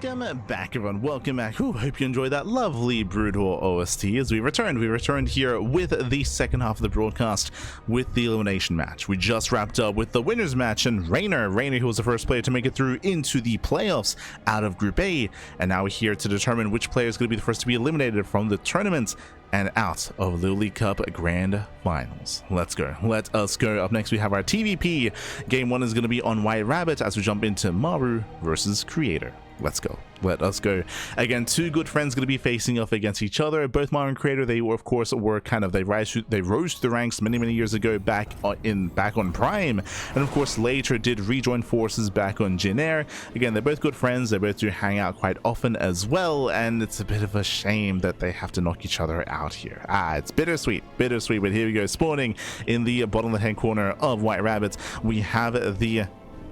Welcome back, everyone. Welcome back. Hope you enjoyed that lovely Brutal OST as we returned. We returned here with the second half of the broadcast with the elimination match. We just wrapped up with the winners match and Rainer, who was the first player to make it through into the playoffs out of Group A. And now we're here to determine which player is going to be the first to be eliminated from the tournament and out of LiuLi Cup Grand Finals. Let's go. Let us go. Up next, we have our TvP. Game 1 is going to be on White Rabbit as we jump into Maru versus Creator. Let's go. Let us go. Again, two good friends going to be facing off against each other. Both Maru and Creator, they were, of course, they rose to the ranks many years ago back on Prime, and of course later did rejoin forces back on Jin Air. Again, they're both good friends. They both do hang out quite often as well, and it's a bit of a shame that they have to knock each other out here. It's bittersweet, but here we go. Spawning in the bottom left-hand corner of White Rabbit, we have the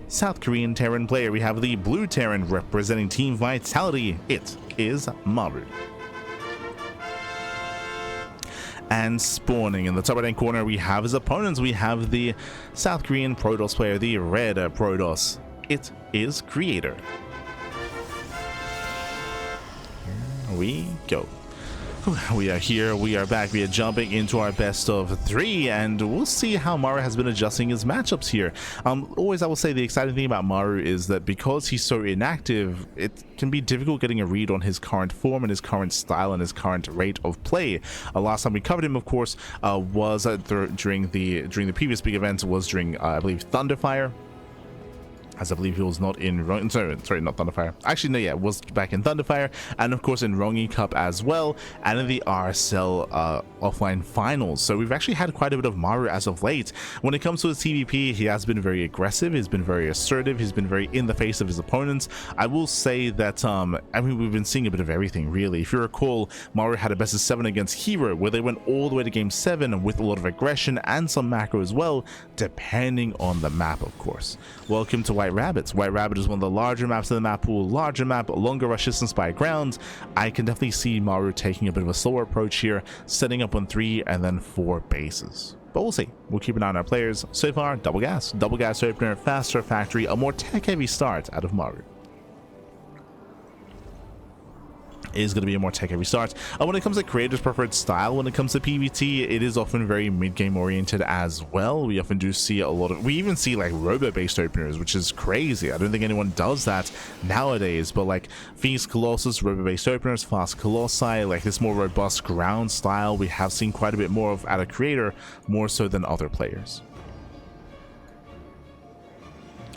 South Korean Terran player. We have the blue Terran representing Team Vitality. It is Maru. And spawning in the top right-hand corner, we have his opponents. We have the South Korean Protoss player, the red Protoss. It is Creator. Here we go. We are here, we are back, we are jumping into our best of 3, and we'll see how Maru has been adjusting his matchups here. Always I will say the exciting thing about Maru is that because he's so inactive, it can be difficult getting a read on his current form and his current style and his current rate of play. Last time we covered him, of course, was during the previous big event, was during I believe Thunderfire. As I believe he was not in sorry, not Thunderfire. Actually, no, yeah, it was back in Thunderfire, and of course in LiuLi Cup as well, and in the RSL offline finals. So we've actually had quite a bit of Maru as of late. When it comes to his TvP, he has been very aggressive, he's been very assertive, he's been very in the face of his opponents. I will say that, I mean, we've been seeing a bit of everything, really. If you recall, Maru had a best of 7 against Hero, where they went all the way to game 7 with a lot of aggression and some macro as well, depending on the map, of course. Welcome to White Rabbits. White Rabbit is one of the larger maps in the map pool, larger map, longer rush distance by ground. I can definitely see Maru taking a bit of a slower approach here, setting up on 3 and then 4 bases. But we'll see. We'll keep an eye on our players. So far, double gas opener, faster factory, a more tech heavy start out of Maru. Is going to be a more tech-heavy start. When it comes to Creator's preferred style, when it comes to PvT, it is often very mid-game oriented as well. We often do see a lot of, we even see like robo-based openers, which is crazy. I don't think anyone does that nowadays, but like Phoenix Colossus, robo-based openers, fast Colossi, like this more robust ground style, we have seen quite a bit more of out of Creator, more so than other players.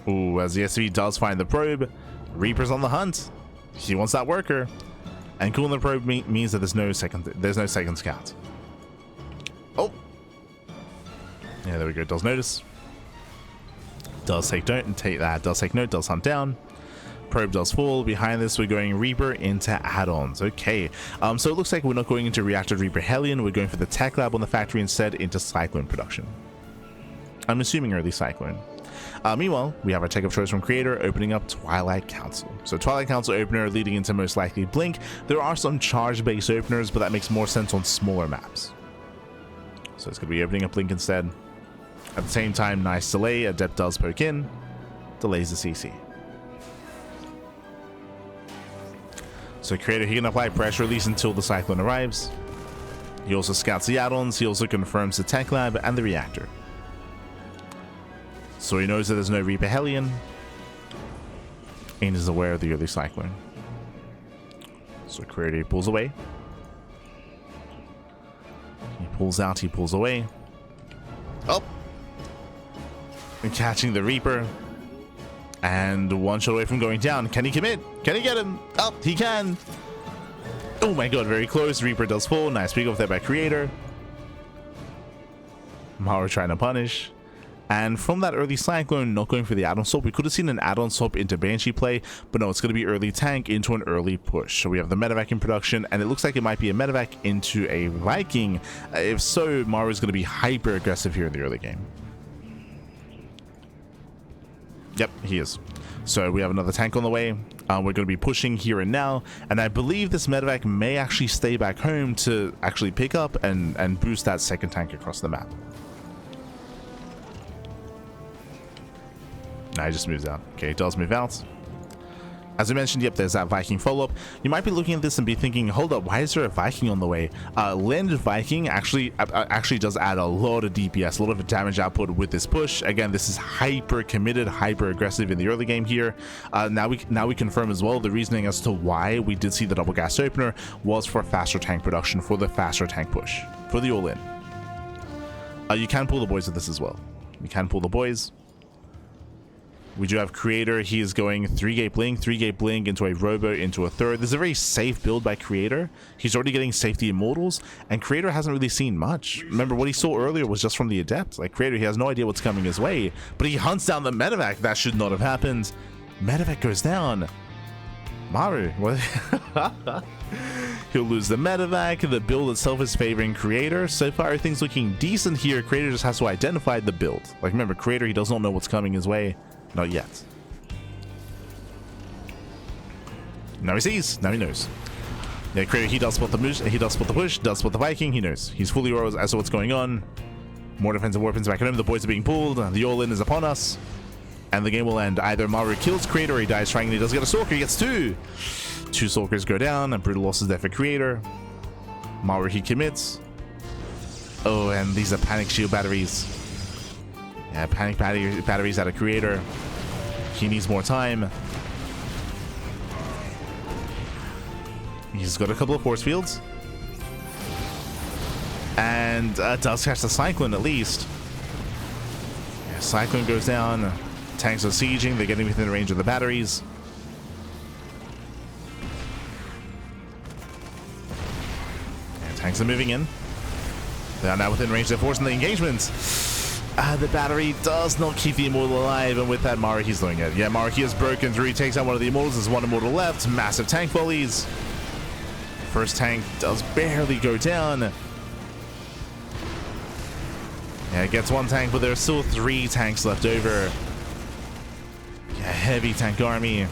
Ooh, as the SV does find the probe, Reaper's on the hunt. He wants that worker. And cooling the probe means that there's no second scout. Oh, yeah, there we go. Does notice. Does take note and take that. Does take note. Does hunt down. Probe does fall. Behind this, we're going Reaper into add-ons. Okay, so it looks like we're not going into Reactor Reaper Hellion. We're going for the Tech Lab on the factory instead into Cyclone production. I'm assuming early Cyclone. Meanwhile, we have our tech of choice from Creator opening up Twilight Council. So Twilight Council opener leading into most likely Blink. There are some charge-based openers, but that makes more sense on smaller maps. So it's going to be opening up Blink instead. At the same time, nice delay. Adept does poke in. Delays the CC. So Creator, he can apply pressure release until the Cyclone arrives. He also scouts the add-ons. He also confirms the Tech Lab and the Reactor. So he knows that there's no Reaper Hellion, and is aware of the early Cyclone. So Creator pulls away. He pulls out, he pulls away. Oh! And catching the Reaper. And one shot away from going down. Can he commit? Can he get him? Oh, he can! Oh my god, very close. Reaper does fall. Nice pick off there by Creator. Maru trying to punish. And from that early Cyclone, not going for the add-on swap, we could have seen an add-on swap into Banshee play, but no, it's going to be early tank into an early push. So we have the medevac in production, and it looks like it might be a medevac into a Viking. If so, Maru is going to be hyper aggressive here in the early game. Yep, he is. So we have another tank on the way. We're going to be pushing here and now, and I believe this medevac may actually stay back home to actually pick up and boost that second tank across the map. Nah, he just moves out. Okay, he does move out. As I mentioned, yep, there's that Viking follow-up. You might be looking at this and be thinking, hold up, why is there a Viking on the way? Landed Viking actually does add a lot of DPS, a lot of damage output with this push. Again, this is hyper committed, hyper aggressive in the early game here. Now we confirm as well the reasoning as to why we did see the double gas opener was for faster tank production, for the faster tank push, for the all-in. You can pull the boys with this as well. You can pull the boys. We do have Creator. He is going 3-gate blink into a robo, into a third. This is a very safe build by Creator. He's already getting safety immortals, and Creator hasn't really seen much. Remember, what he saw earlier was just from the Adept. Like, Creator, he has no idea what's coming his way, but he hunts down the medevac. That should not have happened. Medevac goes down. Maru, what? He'll lose the medevac. The build itself is favoring Creator. So far, everything's looking decent here. Creator just has to identify the build. Like, remember, Creator, he does not know what's coming his way. Not yet. Now he sees. Now he knows. Yeah, Creator, he does spot the push. He does spot the push. Does spot the Viking. He knows. He's fully aware as to what's going on. More defensive weapons back at home. The boys are being pulled. The all-in is upon us. And the game will end. Either Maru kills Creator or he dies trying. He does get a Stalker. He gets two. Two Stalkers go down. And brutal losses there for Creator. Maru, he commits. Oh, and these are panic shield batteries. Yeah, panic batteries out of Creator. He needs more time. He's got a couple of force fields. And does catch the Cyclone at least. Yeah, Cyclone goes down. Tanks are sieging. They're getting within range of the batteries. And tanks are moving in. They are now within range. They're forcing the engagement. The battery does not keep the Immortal alive, and with that, Maru, he's doing it. Yeah, Maru, he has broken through. He takes out one of the Immortals. There's one Immortal left. Massive tank volleys. First tank does barely go down. Yeah, gets one tank, but there are still 3 tanks left over. Yeah, heavy tank army.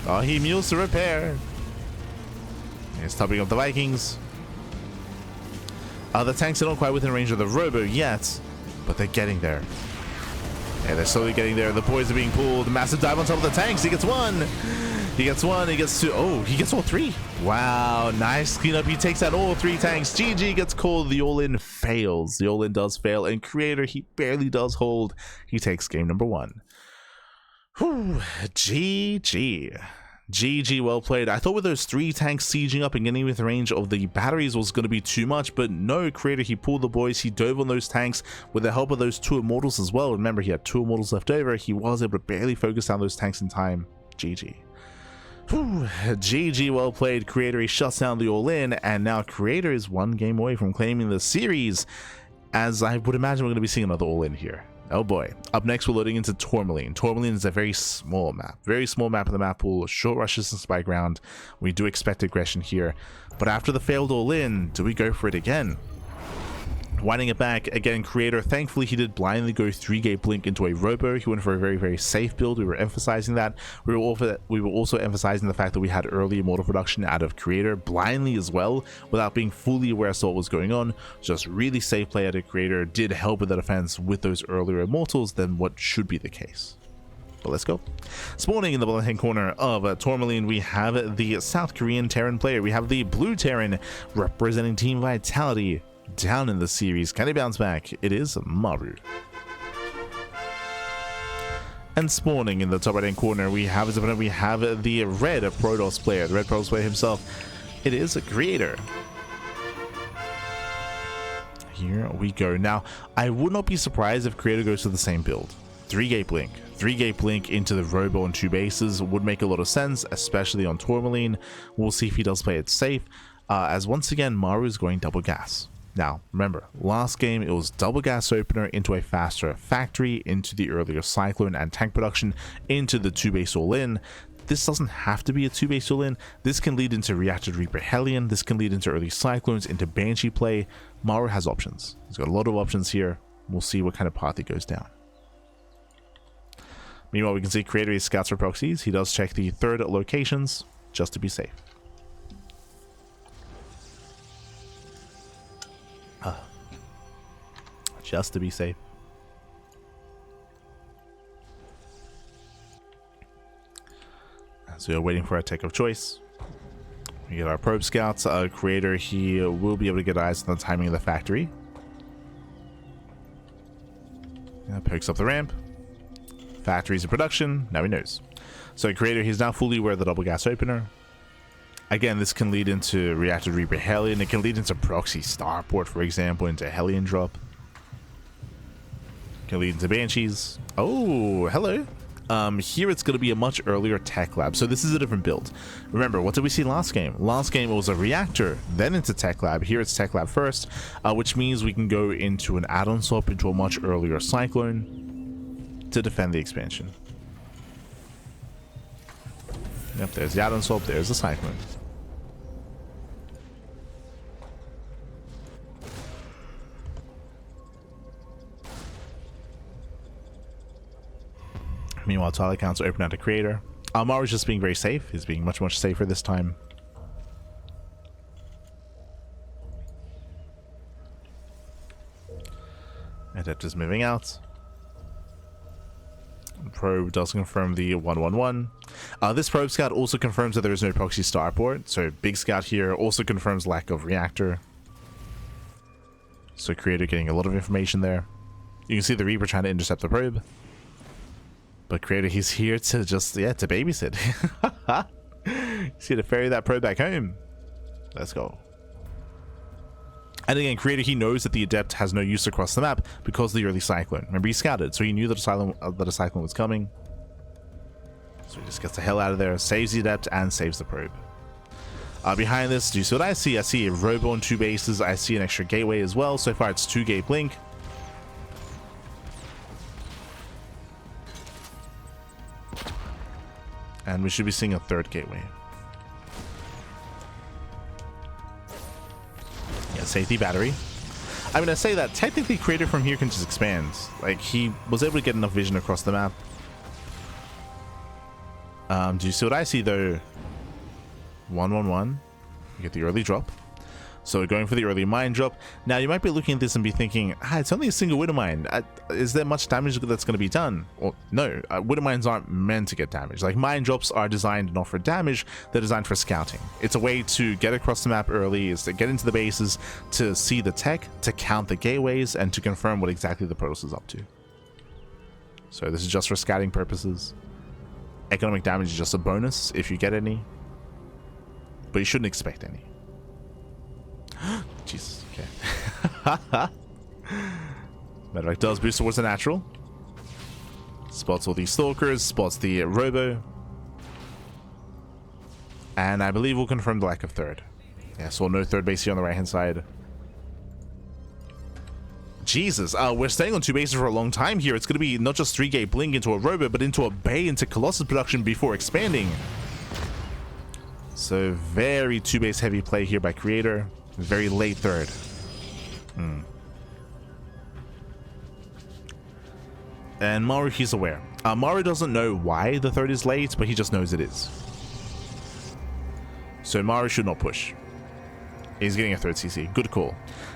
Oh, he mules to repair. He's topping up the Vikings. The tanks are not quite within range of the robo yet, but they're getting there. Yeah, they're slowly getting there. The boys are being pulled. Massive dive on top of the tanks. He gets one. He gets one. He gets two. Oh, he gets all 3. Wow, nice cleanup. He takes out all 3 tanks. GG gets called. The all-in fails. The all-in does fail. And Creator, he barely does hold. He takes game number 1. Whew, GG. GG, well played. I thought with those 3 tanks sieging up and getting within range of the batteries was going to be too much, but no, Creator, he pulled the boys. He dove on those tanks with the help of those 2 Immortals as well. Remember, he had 2 Immortals left over. He was able to barely focus down those tanks in time. GG. Whew, GG, well played. Creator, he shuts down the all-in, and now Creator is 1 game away from claiming the series, as I would imagine we're going to be seeing another all-in here. Oh boy. Up next, we're loading into Tourmaline. Tourmaline is a very small map. Very small map of the map pool. Short rushes and spy ground. We do expect aggression here. But after the failed all-in, do we go for it again? Winding it back, again, Creator, thankfully he did blindly go 3-gate blink into a robo. He went for a very, very safe build. We were emphasizing that. We were also emphasizing the fact that we had early Immortal production out of Creator, blindly as well, without being fully aware as to what was going on. Just really safe play out of Creator did help with the defense with those earlier Immortals than what should be the case. But let's go. Spawning in the bottom hand corner of Tourmaline, we have the South Korean Terran player. We have the blue Terran representing Team Vitality. Down in the series. Can he bounce back? It is Maru. And spawning in the top right hand corner, we have his opponent. We have the red Protoss player. The red Protoss player himself. It is a Creator. Here we go. Now, I would not be surprised if Creator goes to the same build. 3-gate blink. 3-gate blink into the robo on 2 bases would make a lot of sense, especially on Tourmaline. We'll see if he does play it safe. As once again, Maru is going double gas. Now, remember, last game it was double gas opener into a faster factory, into the earlier Cyclone and tank production, into the 2-base all-in. This doesn't have to be a 2-base all-in. This can lead into Reactor Reaper Hellion. This can lead into early Cyclones, into Banshee play. Maru has options. He's got a lot of options here. We'll see what kind of path he goes down. Meanwhile, we can see Creator scouts for proxies. He does check the 3rd locations just to be safe. Just to be safe. So we're waiting for our tech of choice. We get our probe scouts. Creator, he will be able to get eyes on the timing of the factory. Pokes up the ramp. Factories in production. Now he knows. So Creator, he's now fully aware of the double gas opener. Again, this can lead into reactor Reaper Hellion. It can lead into proxy starport, for example, into Hellion drop. Can lead into Banshees. Oh, hello. Here it's going to be a much earlier tech lab. So this is a different build. Remember, what did we see last game? Last game it was a reactor, then into tech lab. Here it's tech lab first, which means we can go into an add-on swap into a much earlier cyclone to defend the expansion. Yep, there's the add-on swap, there's the cyclone. Meanwhile, tile accounts are open out to Creator. Maru's just being very safe. He's being much, much safer this time. Adept is moving out. Probe does confirm the 111. This probe scout also confirms that there is no proxy starport. So big scout here also confirms lack of reactor. So Creator getting a lot of information there. You can see the Reaper trying to intercept the probe. But Creator, he's here to just, yeah, to babysit. He's here to ferry that probe back home. Let's go. And again, Creator, he knows that the Adept has no use across the map because of the early cyclone. Remember, he scouted, so he knew that a cyclone was coming. So he just gets the hell out of there, saves the Adept, and saves the probe. Behind this, do you see what I see? I see a robo on 2 bases. I see an extra gateway as well. So far, it's 2 gate blink. And we should be seeing a 3rd gateway. Yeah, safety battery. I mean, I say that technically Creator from here can just expand. Like, he was able to get enough vision across the map. Do you see what I see though? 111. You get the early drop. So we're going for the early mine drop. Now you might be looking at this and be thinking, it's only a single Widow Mine. Is there much damage that's going to be done? Well, no. Widow Mines aren't meant to get damaged. Like, mine drops are designed not for damage, they're designed for scouting. It's a way to get across the map early, is to get into the bases, to see the tech, to count the gateways, and to confirm what exactly the Protoss is up to. So this is just for scouting purposes. Economic damage is just a bonus if you get any. But you shouldn't expect any. Jesus, okay. Medevac does boost towards the natural. Spots all these stalkers, spots the robo. And I believe we'll confirm the lack of 3rd. Yeah, so no 3rd base here on the right hand side. Jesus, we're staying on 2 bases for a long time here. It's going to be not just 3 gate blink into a robo, but into a bay into Colossus production before expanding. So very 2 base heavy play here by Creator. Very late 3rd. And Maru, he's aware. Maru doesn't know why the 3rd is late, but he just knows it is. So Maru should not push. He's getting a 3rd CC. Good call.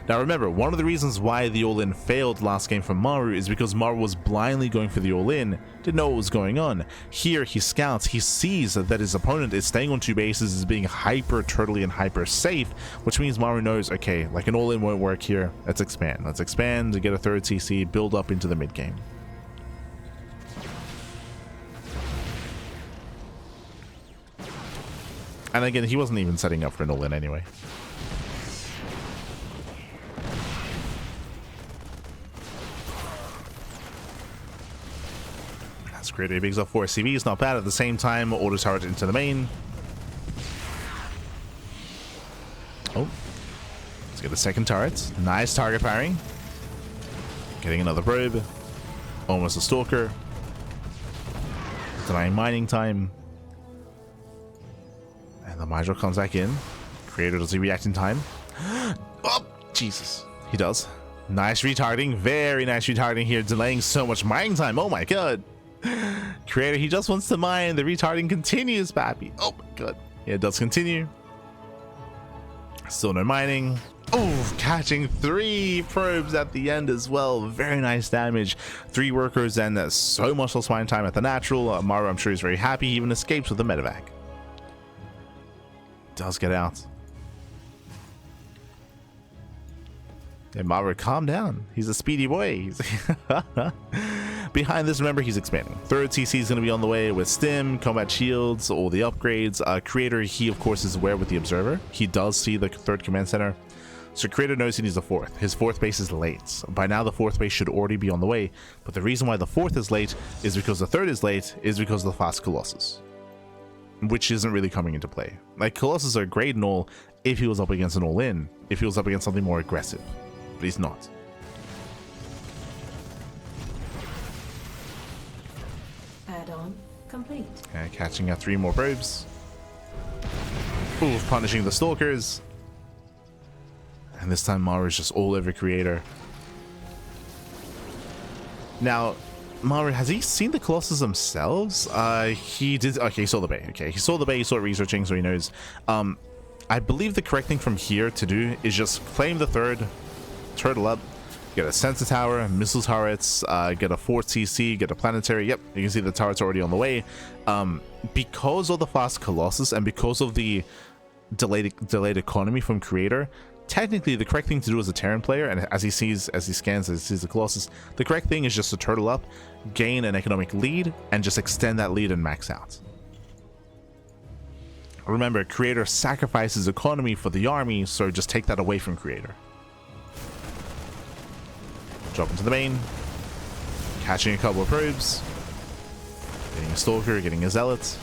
Now remember, one of the reasons why the all-in failed last game from Maru is because Maru was blindly going for the all-in, didn't know what was going on. Here he scouts, he sees that his opponent is staying on 2 bases, is being hyper turtly and hyper safe, which means Maru knows, okay, like an all-in won't work here, let's expand. Let's expand to get a 3rd CC, build up into the mid game. And again, he wasn't even setting up for an all-in anyway. That's great. He bigs up 4 CVs, not bad. At the same time, auto turret into the main. Oh, let's get the 2nd turret. Nice target firing. Getting another probe. Almost a stalker. Denying mining time. The Mydra comes back in. Creator, does he react in time? Oh, Jesus. He does. Nice retargeting. Very nice retargeting here. Delaying so much mining time. Oh my god. Creator, he just wants to mine. The retarding continues, pappy. Oh my god. Yeah, it does continue. Still no mining. Oh, catching 3 probes at the end as well. Very nice damage. 3 workers and so much less mine time at the natural. Maru, I'm sure he's very happy. He even escapes with the medevac. does get out. And Maru, calm down. He's a speedy boy. Behind this, remember, he's expanding. Third CC is going to be on the way with Stim, combat shields, all the upgrades. Creator, he of course is aware with the Observer. He does see the third command center. So Creator knows he needs a fourth. His fourth base is late. By now, the fourth base should already be on the way. But the reason why the fourth is late is because the third is late, is because of the fast Colossus, which isn't really coming into play. Like, Colossus are great and all if he was up against an all-in, if he was up against something more aggressive. But he's not. Add-on complete. Okay, catching out 3 more probes. Ooh, punishing the Stalkers. And this time Maru is just all over Creator. Now, Maru, has he seen the Colossus themselves? He did. Okay, he saw the bay. Okay, he saw the bay, he saw it researching, so he knows. I believe the correct thing from here to do is just claim the third, turtle up, get a sensor tower, missile turrets, get a 4th CC, get a planetary. Yep, you can see the turret's already on the way. Because of the fast Colossus and because of the delayed economy from Creator, technically the correct thing to do as a Terran player, and as he sees the Colossus, the correct thing is just to turtle up, gain an economic lead, and just extend that lead and max out. Remember, Creator sacrifices economy for the army, so just take that away from Creator. Drop into the main, catching a couple of probes, getting a Stalker, getting a Zealot.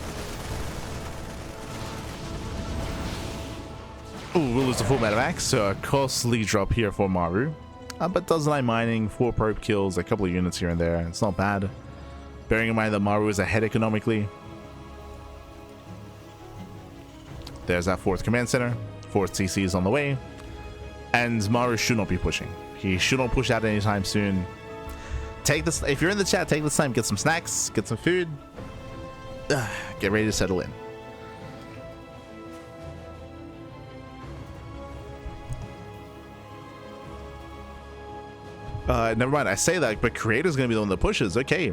Ooh, we'll lose the full Metamax, so a costly drop here for Maru. But does 9 mining, 4 probe kills, a couple of units here and there. It's not bad. Bearing in mind that Maru is ahead economically. There's that 4th command center. 4th CC is on the way. And Maru should not be pushing. He should not push out anytime soon. Take this, if you're in the chat, take this time, get some snacks, get some food. Get ready to settle in. Never mind, I say that, but Creator's gonna be the one that pushes. Okay.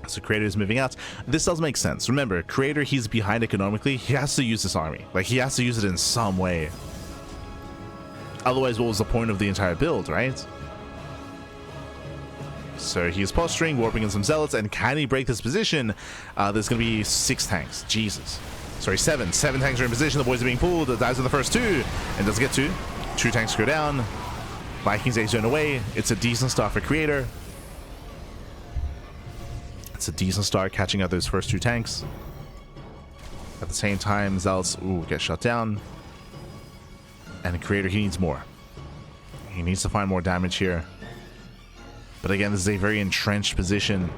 So Creator is moving out. This does make sense. Remember, Creator, he's behind economically. He has to use this army. Like, he has to use it in some way. Otherwise, what was the point of the entire build, right? So he's posturing, warping in some Zealots, and can he break this position? There's gonna be 6 tanks. Jesus. Sorry, 7. 7 tanks are in position. The boys are being pulled. It dies in the first 2. And does get 2. 2 tanks go down. Vikings A-zone away. It's a decent start for Creator. It's a decent start catching out those first 2 tanks. At the same time, Zealots get shut down. And Creator, he needs more. He needs to find more damage here. But again, this is a very entrenched position.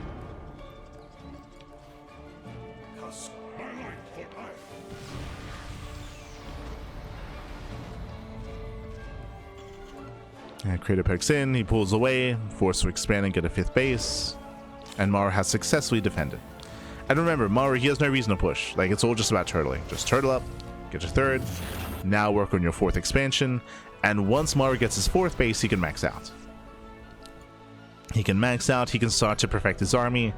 And Creator pokes in, he pulls away, forced to expand and get a 5th base. And Maru has successfully defended. And remember, Maru, he has no reason to push. Like, it's all just about turtling. Just turtle up, get your 3rd, now work on your 4th expansion. And once Maru gets his 4th base, he can max out. He can max out, he can start to perfect his army.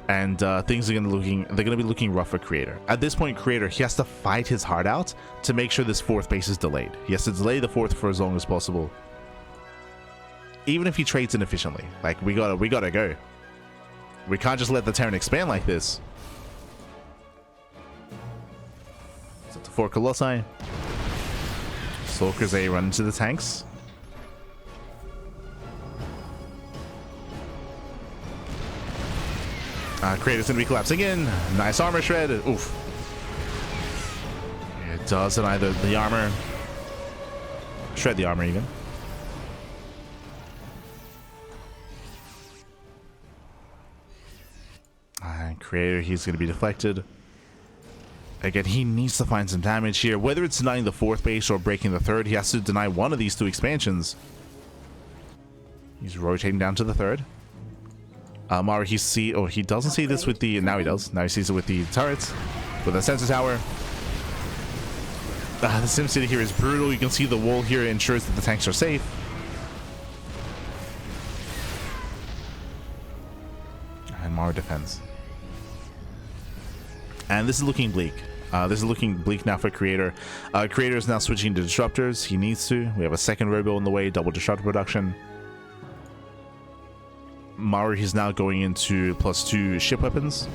And things are gonna be looking rough for Creator. At this point, Creator, he has to fight his heart out to make sure this 4th base is delayed. He has to delay the 4th for as long as possible. Even if he trades inefficiently. Like, we gotta go. We can't just let the Terran expand like this. So to 4 Colossi. Stalkers A run into the tanks. Creator's gonna be collapsing in. Nice armor shred. Oof. It does deny the armor. Shred the armor even. Creator, he's going to be deflected. Again, he needs to find some damage here. Whether it's denying the 4th base or breaking the 3rd, he has to deny one of these 2 expansions. He's rotating down to the 3rd. Maru, he doesn't see this with the... Now he does. Now he sees it with the turrets. With the sensor tower. The SimCity here is brutal. You can see the wall here ensures that the tanks are safe. And Maru defends. And this is looking bleak. This is looking bleak now for Creator. Creator is now switching to disruptors. He needs to. We have a second robo on the way, double disruptor production. Maru, he's now going into +2 ship weapons.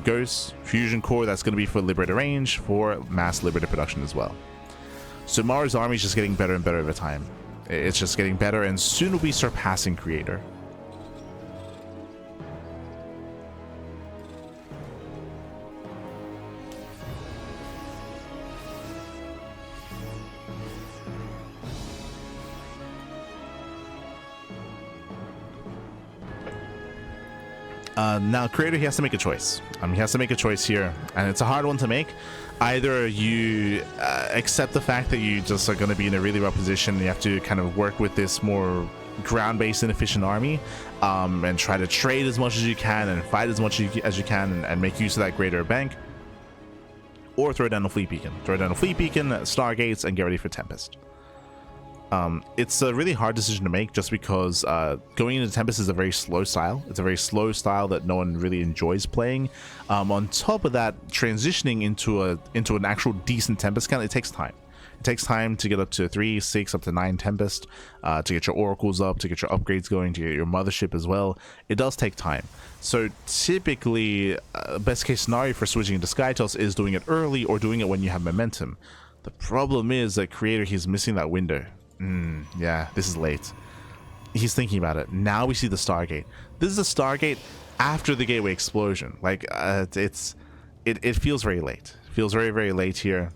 Ghost, fusion core, that's going to be for Liberator range, for mass Liberator production as well. So Maru's army is just getting better and better over time. It's just getting better, and soon we'll be surpassing Creator. Now Creator, he has to make a choice. He has to make a choice here, and it's a hard one to make. Either you accept the fact that you just are going to be in a really rough position, and you have to kind of work with this more ground-based inefficient army, and try to trade as much as you can and fight as much as you can, and make use of that greater bank, or throw down a fleet beacon. Throw down a fleet beacon, Stargates, and get ready for Tempest. It's a really hard decision to make, just because going into Tempest is a very slow style. It's a very slow style that no one really enjoys playing. On top of that, transitioning into an actual decent Tempest count, it takes time. It takes time to get up to 3, 6, up to 9 Tempest, to get your oracles up, to get your upgrades going, to get your mothership as well. It does take time. So typically, best case scenario for switching into Skytoss is doing it early or doing it when you have momentum. The problem is that Creator, he's missing that window. Yeah, this is late. He's thinking about it. Now we see the Stargate. This is a Stargate after the gateway explosion. Like, it feels very late. It feels very, very late here.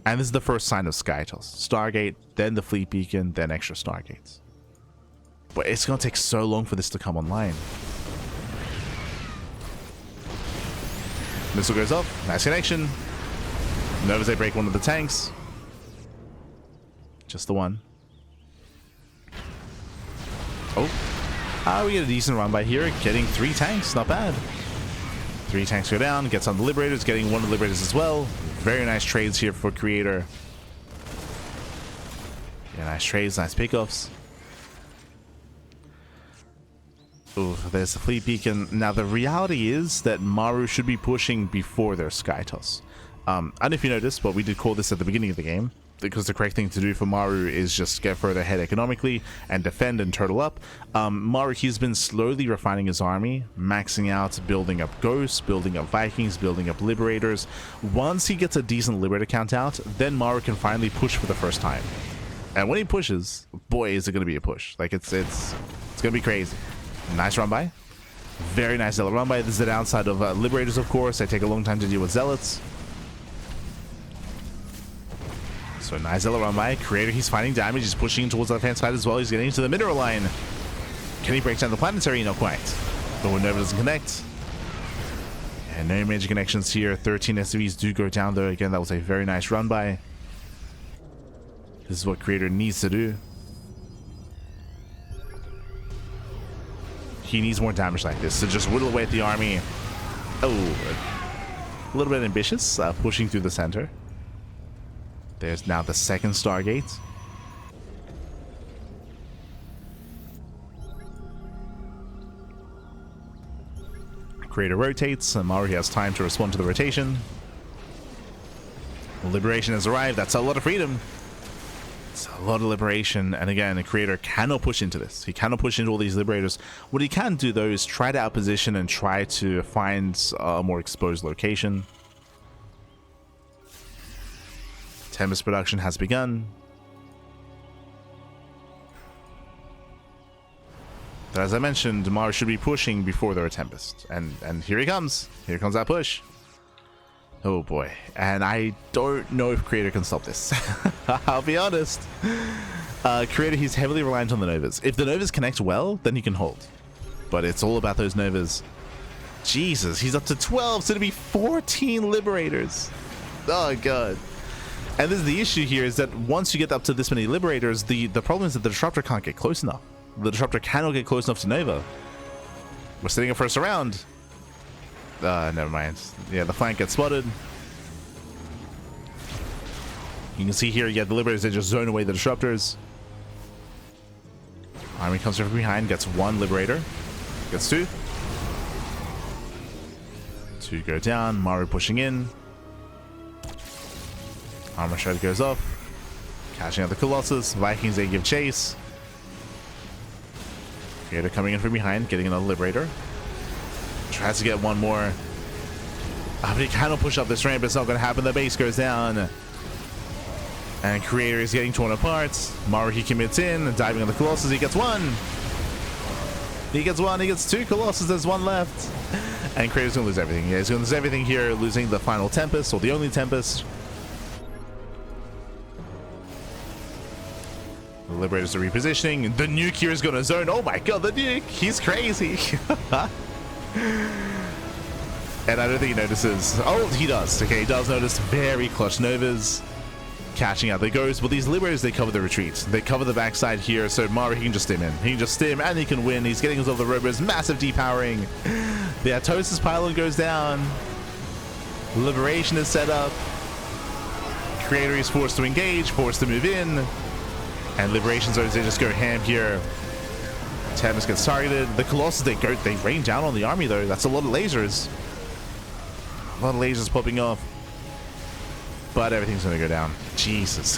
And this is the first sign of Skytoss. Stargate, then the fleet beacon, then extra Stargates. But it's gonna take so long for this to come online. Missile goes up. Nice connection. Novas, they break one of the tanks. Just the one. Oh, we get a decent run by here, getting 3 tanks, not bad. 3 tanks go down, gets on the Liberators, getting one of the Liberators as well. Very nice trades here for Creator. Yeah, nice trades, nice pickups. Ooh, there's the fleet beacon. Now the reality is that Maru should be pushing before their Skytoss. I don't know if you noticed, but we did call this at the beginning of the game, because the correct thing to do for Maru is just get further ahead economically and defend and turtle up. Maru, he's been slowly refining his army, maxing out, building up Ghosts, building up Vikings, building up Liberators. Once he gets a decent Liberator count out, then Maru can finally push for the first time. And when he pushes, boy, is it going to be a push. Like, it's going to be crazy. Nice run by. Very nice Zealot run by. This is the downside of Liberators, of course. They take a long time to deal with Zealots. So nice Zealot run by. Creator, he's finding damage. He's pushing towards the left-hand side as well. He's getting into the mineral line. Can he break down the planetary? Not quite. The Nova doesn't connect. And no major connections here. 13 SCVs do go down, though. Again, that was a very nice run by. This is what Creator needs to do. He needs more damage like this to just whittle away at the army. Oh, a little bit ambitious, pushing through the center. There's now the second Stargate. Creator rotates, and Maru has time to respond to the rotation. Liberation has arrived. That's a lot of freedom. It's a lot of liberation, and again, the Creator cannot push into this. He cannot push into all these Liberators. What he can do, though, is try to outposition and try to find a more exposed location. Tempest production has begun. But as I mentioned, Maru should be pushing before there are Tempest. And here he comes. Here comes that push. Oh boy. And I don't know if Creator can stop this. I'll be honest. Creator, he's heavily reliant on the Novas. If the Novas connect well, then he can hold. But it's all about those Novas. Jesus, he's up to 12, so it'll be 14 Liberators. Oh god. And this is the issue here, is that once you get up to this many Liberators, the problem is that the Disruptor can't get close enough. The Disruptor cannot get close enough to Nova. We're sitting up first round. Never mind. Yeah, the flank gets spotted. You can see here, you get the Liberators, they just zone away the Disruptors. Army comes from behind, gets 1 Liberator. Gets 2. 2 go down, Maru pushing in. Armor Shred goes up. Catching out the Colossus. Vikings, they give chase. Creator coming in from behind, getting another Liberator. Tries to get one more. But he cannot push up this ramp. It's not going to happen. The base goes down. And Creator is getting torn apart. Maru, he commits in. Diving on the Colossus. He gets one. He gets one. He gets two Colossus. There's one left. And Creator's going to lose everything. Yeah, he's going to lose everything here. Losing the final Tempest, or the only Tempest. The Liberators are repositioning. The nuke here is going to zone. Oh my god, the nuke. He's crazy. And I don't think he notices. Oh, he does. Okay, he does notice. Very clutch Novas. Catching out the Ghosts. But these Liberators, they cover the retreats. They cover the backside here. So Maru, he can just stim in. He can just stim and he can win. He's getting himself the Robos. Massive depowering. The Atosis pylon goes down. Liberation is set up. Creator is forced to engage, forced to move in. And Liberation zones, they just go ham here. Tempest gets targeted. The Colossus, they rain down on the army though. That's a lot of lasers. A lot of lasers popping off. But everything's going to go down. Jesus.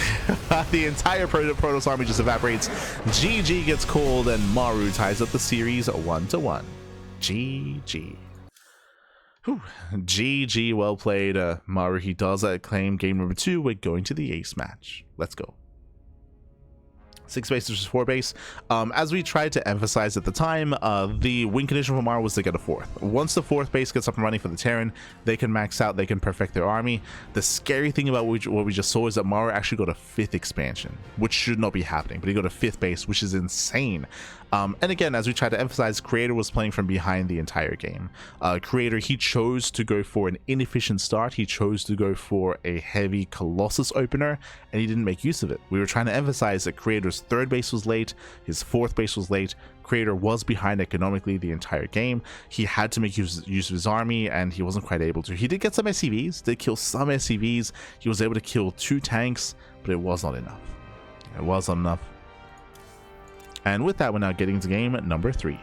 The entire Protoss army just evaporates. GG gets called and Maru ties up the series 1-1. GG. Whew. GG, well played. Maru, he does claim game number 2. We're going to the ace match. Let's go. 6 base versus 4 base. As we tried to emphasize at the time, the win condition for Maru was to get a 4th. Once the 4th base gets up and running for the Terran, they can max out, they can perfect their army. The scary thing about what we just saw is that Maru actually got a 5th expansion, which should not be happening, but he got a 5th base, which is insane. And again, as we tried to emphasize, Creator was playing from behind the entire game. Creator, he chose to go for an inefficient start. He chose to go for a heavy Colossus opener, and he didn't make use of it. We were trying to emphasize that Creator's 3rd base was late, his 4th base was late. Creator was behind economically the entire game. He had to make use of his army, and he wasn't quite able to. He did get some SCVs, did kill some SCVs. He was able to kill 2 tanks, but it was not enough. It was not enough. And with that, we're now getting to game number 3.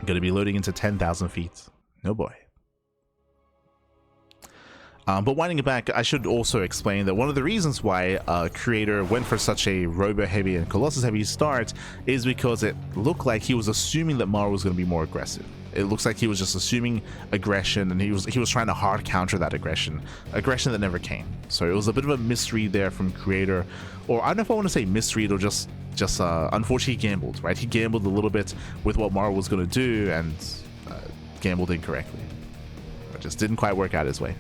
Going to be loading into 10,000 feet. No boy. But winding it back, I should also explain that one of the reasons why Creator went for such a Robo-heavy and Colossus-heavy start is because it looked like he was assuming that Maru was going to be more aggressive. It looks like he was just assuming aggression, and he was trying to hard counter that aggression that never came. So it was a bit of a misread there from Creator, or I don't know if I want to say misread or just unfortunately he gambled, right? He gambled a little bit with what Maru was going to do and gambled incorrectly. It just didn't quite work out his way.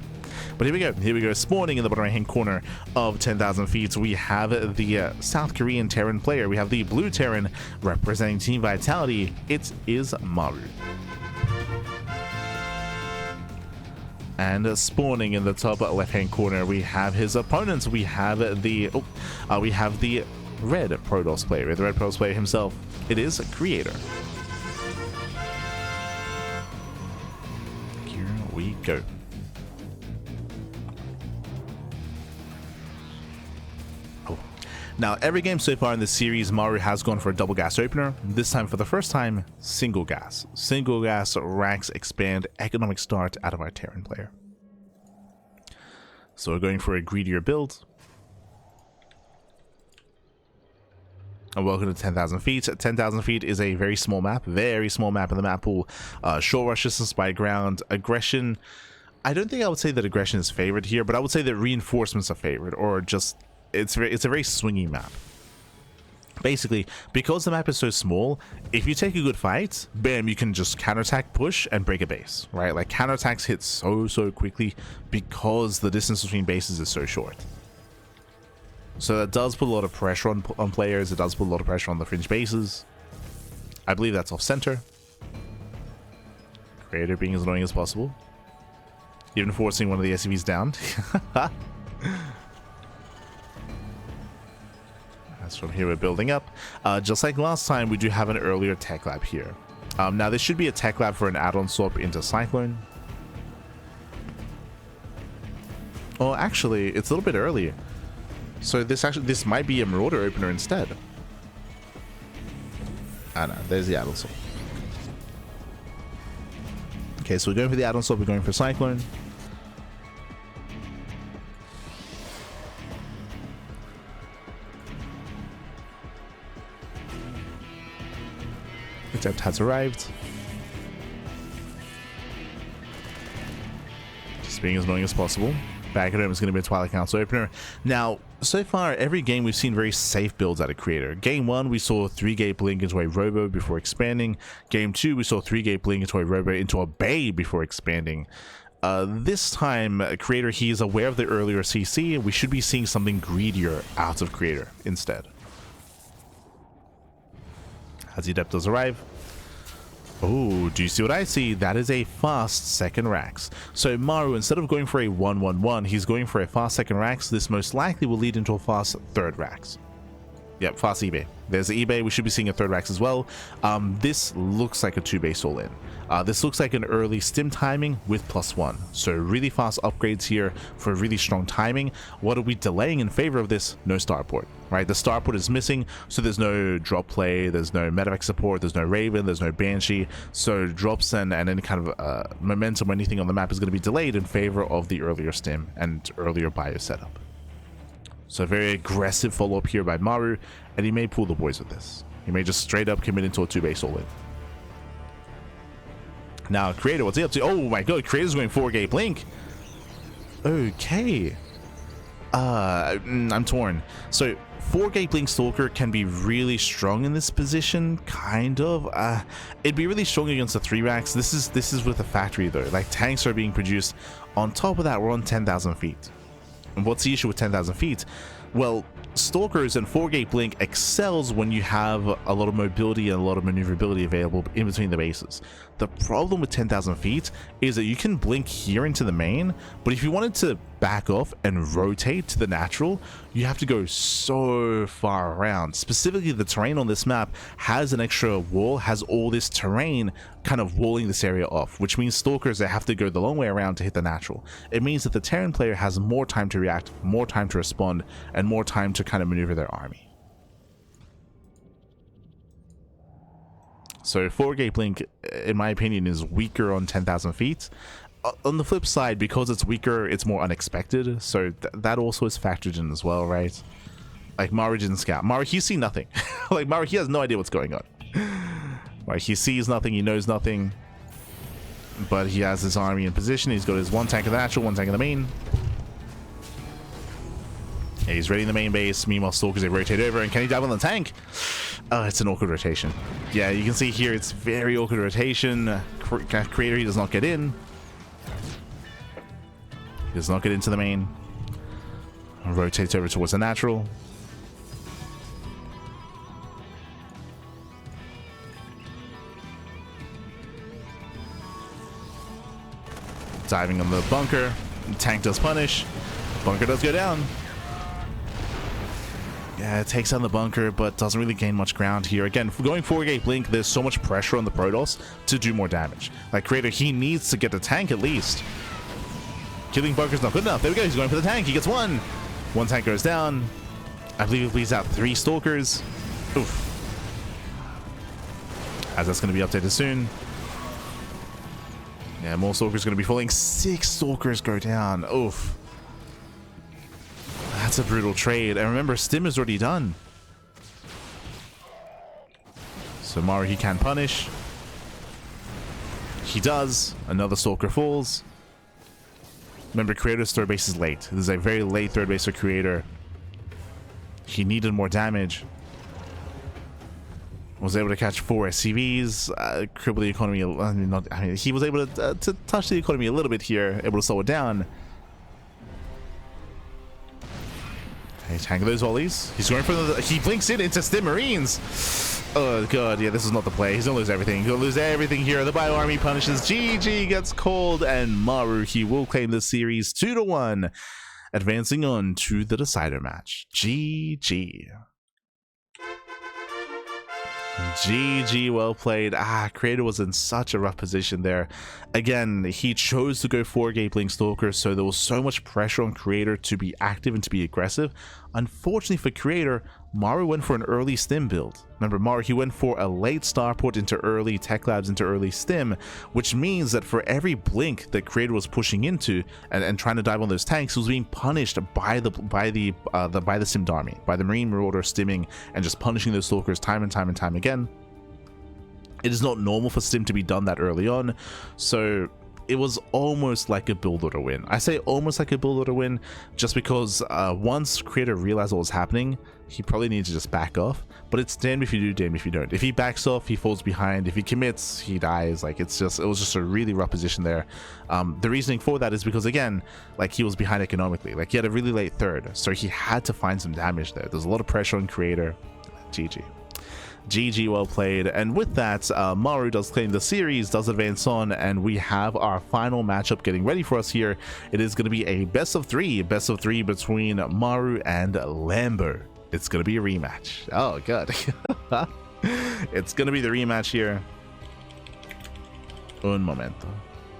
But here we go, spawning in the bottom right hand corner of 10,000 feet, we have the South Korean Terran player. We have the blue Terran representing Team Vitality. It is Maru. And spawning in the top left hand corner, we have his opponents. We have the red Protoss player, the red Protoss player himself. It is Creator. Here we go. Now, every game so far in this series, Maru has gone for a double gas opener. This time, for the first time, single gas. Single gas racks expand economic start out of our Terran player. So we're going for a greedier build. And welcome to 10,000 feet. 10,000 feet is a very small map in the map pool. Short rush distance by ground. Aggression. I don't think I would say that aggression is favored here, but I would say that reinforcements are favored, or just it's a very swingy map. Basically, because the map is so small, if you take a good fight, bam, you can just counterattack, push, and break a base, right? Like, counterattacks hit so quickly because the distance between bases is so short. So that does put a lot of pressure on players. It does put a lot of pressure on the fringe bases. I believe that's off center. Creator being as annoying as possible, even forcing one of the SCVs down. From here we're building up. Just like last time, we do have an earlier tech lab here. Now this should be a tech lab for an add-on swap into Cyclone. Oh, actually, it's a little bit earlier. So this might be a Marauder opener instead. Ah no, there's the add-on swap. Okay, so we're going for the add-on swap, we're going for Cyclone. Adept has arrived. Just being as annoying as possible. Back at home is going to be a Twilight Council opener. Now, so far, every game we've seen very safe builds out of Creator. Game 1, we saw 3-gate Blink into a Robo before expanding. Game 2, we saw 3-gate Blink into a Robo into a Bay before expanding. This time, Creator, he is aware of the earlier CC, and we should be seeing something greedier out of Creator instead. As the Adept does arrive. Oh, do you see what I see? That is a fast second Rax. So Maru, instead of going for a 1-1-1, he's going for a fast second Rax. This most likely will lead into a fast third Rax. Yep, fast eBay. There's the eBay. We should be seeing a third Rax as well. This looks like a 2-base all-in. This looks like an early stim timing with +1. So really fast upgrades here for really strong timing. What are we delaying in favor of this? No starport, right? The starport is missing, so there's no drop play, there's no medevac support, there's no Raven, there's no Banshee. So drops and any kind of momentum or anything on the map is going to be delayed in favor of the earlier stim and earlier bio setup. So very aggressive follow-up here by Maru, and he may pull the boys with this. He may just straight up commit into a 2-base all-in. Now, Creator, what's he up to? Oh my god, Creator's going 4-gate Blink. Okay. I'm torn. So, 4-gate Blink Stalker can be really strong in this position, kind of. It'd be really strong against the 3-racks. This is with a factory, though. Like, tanks are being produced. On top of that, we're on 10,000 feet. And what's the issue with 10,000 feet? Well, Stalkers and 4-gate Blink excels when you have a lot of mobility and a lot of maneuverability available in between the bases. The problem with 10,000 feet is that you can blink here into the main, but if you wanted to back off and rotate to the natural, you have to go so far around. Specifically, the terrain on this map has an extra wall, has all this terrain kind of walling this area off, which means Stalkers, they have to go the long way around to hit the natural. It means that the Terran player has more time to react, more time to respond, and more time to kind of maneuver their army. So 4-gate Blink, in my opinion, is weaker on 10,000 feet. On the flip side, because it's weaker, it's more unexpected. So that also is factored in as well, right? Like, Maru didn't scout. Maru, he sees nothing. Like, Maru, he has no idea what's going on. Right, he sees nothing, he knows nothing. But he has his army in position. He's got his 1 tank in the natural, 1 tank in the main. Yeah, he's ready in the main base. Meanwhile, Stalkers, they rotate over. And can he dive on the tank? Oh, it's an awkward rotation. Yeah, you can see here it's very awkward rotation. Creator, he does not get in. He does not get into the main. Rotates over towards the natural. Diving on the bunker. Tank does punish. Bunker does go down. Yeah, it takes down the bunker, but doesn't really gain much ground here. Again, going 4-gate Blink, there's so much pressure on the Protoss to do more damage. Like, Creator, he needs to get the tank at least. Killing bunker's not good enough. There we go, he's going for the tank. He gets 1. 1 tank goes down. I believe he bleeds out 3 Stalkers. Oof. As that's going to be updated soon. Yeah, more Stalkers going to be falling. 6 Stalkers go down. Oof. That's a brutal trade. And remember, Stim is already done. So Maru, he can punish. He does. Another Stalker falls. Remember, Creator's third base is late. This is a very late third base for Creator. He needed more damage. Was able to catch 4 SCVs, cripple the economy. He was able to touch the economy a little bit here, able to slow it down. He's tanking those volleys. He's going for the. He blinks in into Stim Marines. Oh god, yeah, this is not the play. He's gonna lose everything. He's gonna lose everything here. The Bio Army punishes. GG gets called, and Maru, he will claim the series 2-1, advancing on to the decider match. GG. GG, well played. Creator was in such a rough position there. Again, he chose to go 4-gate Blink Stalker, so there was so much pressure on Creator to be active and to be aggressive. Unfortunately for Creator, Maru went for an early stim build. Remember, Maru, he went for a late starport into early tech labs into early stim, which means that for every blink that Creator was pushing into and trying to dive on those tanks, he was being punished by the stimmed army, by the Marine Marauder stimming and just punishing those Stalkers time and time and time again. It is not normal for Stim to be done that early on, so it was almost like a build order win. I say almost like a build order win just because once creator realized what was happening, he probably needs to just back off. But it's damned if you do, damned if you don't. If he backs off, he falls behind. If he commits, he dies. Like, it was just a really rough position there. The reasoning for that is because, again, like, he was behind economically. Like, he had a really late third, so he had to find some damage there. There's a lot of pressure on creator. GG, well played. And with that, Maru does claim the series, does advance on, and we have our final matchup getting ready for us here. It is going to be a best of three between Maru and Lambo. It's going to be a rematch. Oh, good. It's going to be the rematch here. Un momento.